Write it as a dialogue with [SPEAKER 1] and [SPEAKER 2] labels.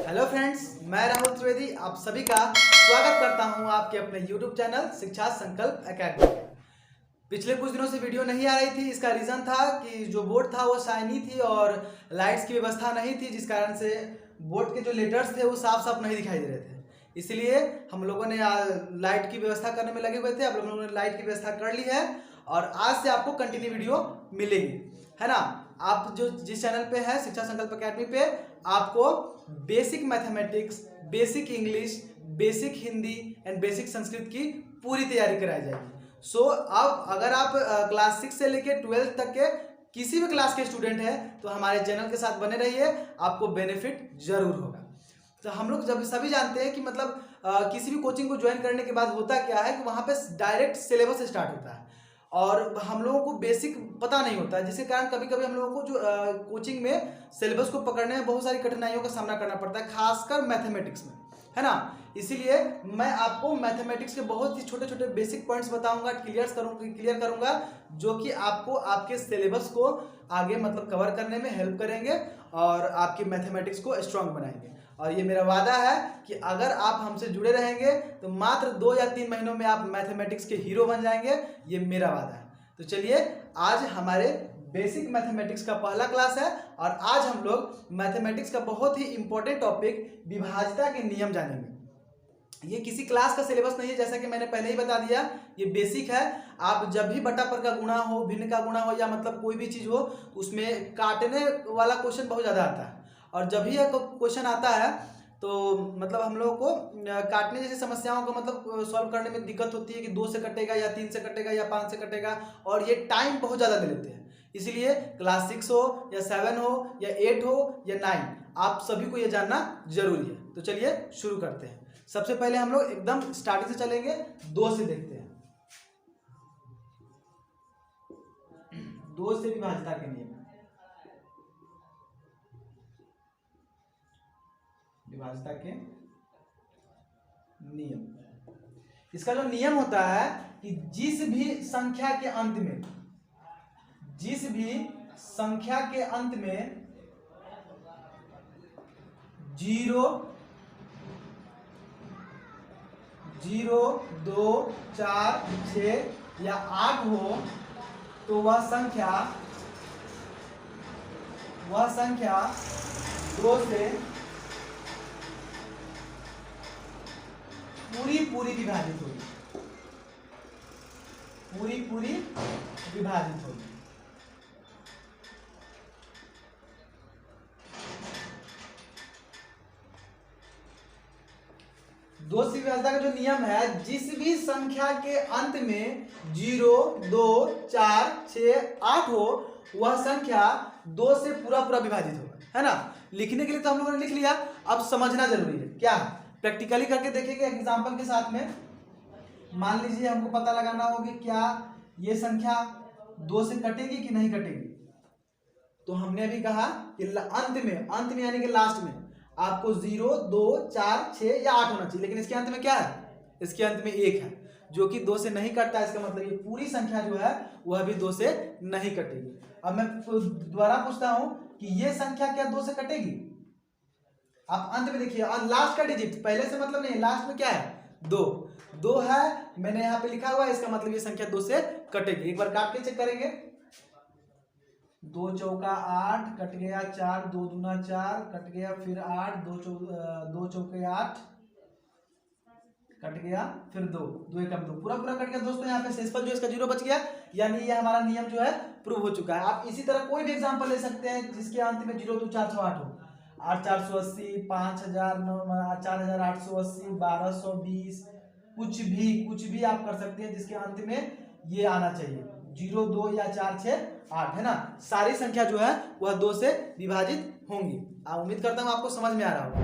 [SPEAKER 1] Hello friends, मैं राहुल त्रिवेदी आप सभी का स्वागत करता हूं आपके अपने YouTube चैनल शिक्षा संकल्प एकेडमी। पिछले कुछ दिनों से वीडियो नहीं आ रही थी। इसका रीज़न था कि जो बोर्ड था वो शाइनी थी और लाइट्स की व्यवस्था नहीं थी, जिस कारण से बोर्ड के जो लेटर्स थे वो साफ साफ नहीं दिखाई दे रहे थे। इसलिए हम लोगों ने लाइट की व्यवस्था करने में लगे हुए थे। अब लोगों ने लाइट की व्यवस्था कर ली है और आज से आपको कंटिन्यू वीडियो मिलेगी, है ना। आप जो जिस चैनल पे है शिक्षा संकल्प एकेडमी पे, आपको basic mathematics, basic English, basic Hindi and basic Sanskrit की पूरी तैयारी कराई जाएगी। सो अब अगर आप क्लास 6 से लेकर 12th तक के किसी भी क्लास के स्टूडेंट हैं तो हमारे चैनल के साथ बने रहिए, आपको बेनिफिट जरूर होगा। तो हम लोग जब सभी जानते हैं कि मतलब किसी भी कोचिंग को ज्वाइन करने के बाद होता क्या है कि वहाँ पे डायरेक्ट सिलेबस स्टार्ट होता है और हम लोगों को बेसिक पता नहीं होता है, जिसके कारण कभी कभी हम लोगों को जो कोचिंग में सिलेबस को पकड़ने में बहुत सारी कठिनाइयों का सामना करना पड़ता है, खासकर मैथमेटिक्स में, है ना। इसीलिए मैं आपको मैथमेटिक्स के बहुत ही छोटे छोटे बेसिक पॉइंट्स बताऊंगा, क्लियर करूंगा, जो कि आपको आपके सिलेबस को आगे मतलब कवर करने में हेल्प करेंगे और आपकी मैथमेटिक्स को स्ट्रांग बनाएंगे। और ये मेरा वादा है कि अगर आप हमसे जुड़े रहेंगे तो मात्र 2 या 3 महीनों में आप मैथमेटिक्स के हीरो बन जाएंगे, ये मेरा वादा है। तो चलिए, आज हमारे बेसिक मैथमेटिक्स का पहला क्लास है और आज हम लोग मैथमेटिक्स का बहुत ही इंपॉर्टेंट टॉपिक विभाज्यता के नियम जानेंगे। ये किसी क्लास का सिलेबस नहीं है, जैसा कि मैंने पहले ही बता दिया, ये बेसिक है। आप जब भी बटा पर का गुणा हो, भिन्न का गुणा हो या मतलब कोई भी चीज हो, उसमें काटने वाला क्वेश्चन बहुत ज्यादा आता है और जब भी क्वेश्चन आता है तो मतलब हम लोगों को काटने जैसी समस्याओं को मतलब सॉल्व करने में दिक्कत होती है कि 2 से कटेगा या 3 से कटेगा या 5 से कटेगा, और ये टाइम बहुत ज़्यादा ले लेते हैं। इसलिए क्लास 6 हो या 7 हो या 8 हो या 9, आप सभी को ये जानना जरूरी है। तो चलिए शुरू करते हैं। सबसे पहले हम लोग एकदम स्टार्टिंग से चलेंगे, 2 से देखते हैं। 2 से विभाज्यता के नियम, विभाज्यता के नियम। इसका जो नियम होता है कि जिस भी संख्या के अंत में 0, 0, 2, 4, 6 या 8 हो तो वह संख्या 2 से पूरी विभाजित होगी, पूरी विभाजित होगी। दो से विभाज्यता का जो नियम है, जिस भी संख्या के अंत में 0, 2, 4, 6, 8 हो वह संख्या 2 से पूरा विभाजित होगा, है ना। लिखने के लिए तो हम लोगों ने लिख लिया, अब समझना जरूरी है। क्या प्रैक्टिकली करके देखेंगे एग्जांपल के साथ में। मान लीजिए हमको पता लगाना होगा क्या ये संख्या 2 से कटेगी कि नहीं कटेगी। तो हमने अभी कहा कि अंत में यानी कि लास्ट में आपको 0, 2, 4, 6 या 8 होना चाहिए, लेकिन इसके अंत में क्या है? इसके अंत में 1 है, जो कि 2 से नहीं कटता है। इसका मतलब ये पूरी संख्या जो है वह भी 2 से नहीं कटेगी। अब मैं दोबारा पूछता हूं कि ये संख्या क्या 2 से कटेगी? आप अंत में देखिए और लास्ट का डिजिट, पहले से मतलब नहीं, लास्ट में क्या है? 2 है, मैंने यहाँ पे लिखा हुआ है, इसका मतलब ये संख्या 2 से कटेगी। एक बार काट के चेक करेंगे। 2 चौका 8 कट गया, 4 2 दूना 4 कट गया, फिर 8 2 चौके 8 कट गया, फिर 2 एकम 2 पूरा कट गया। दोस्तों यहाँ पे शेषफल जो इसका 0 बच गया, यानी ये हमारा नियम जो है प्रूव हो चुका है। आप इसी तरह कोई भी एग्जांपल ले सकते हैं जिसके अंत में 0, 2, 4, 6, 8 हो। 8,480, 5,000, 4,880, 1,220, कुछ भी आप कर सकते हैं जिसके अंत में ये आना चाहिए, 0, 2 या 4, 6, 8, है ना। सारी संख्या जो है वह 2 से विभाजित होंगी। उम्मीद करता हूं आपको समझ में आ रहा होगा।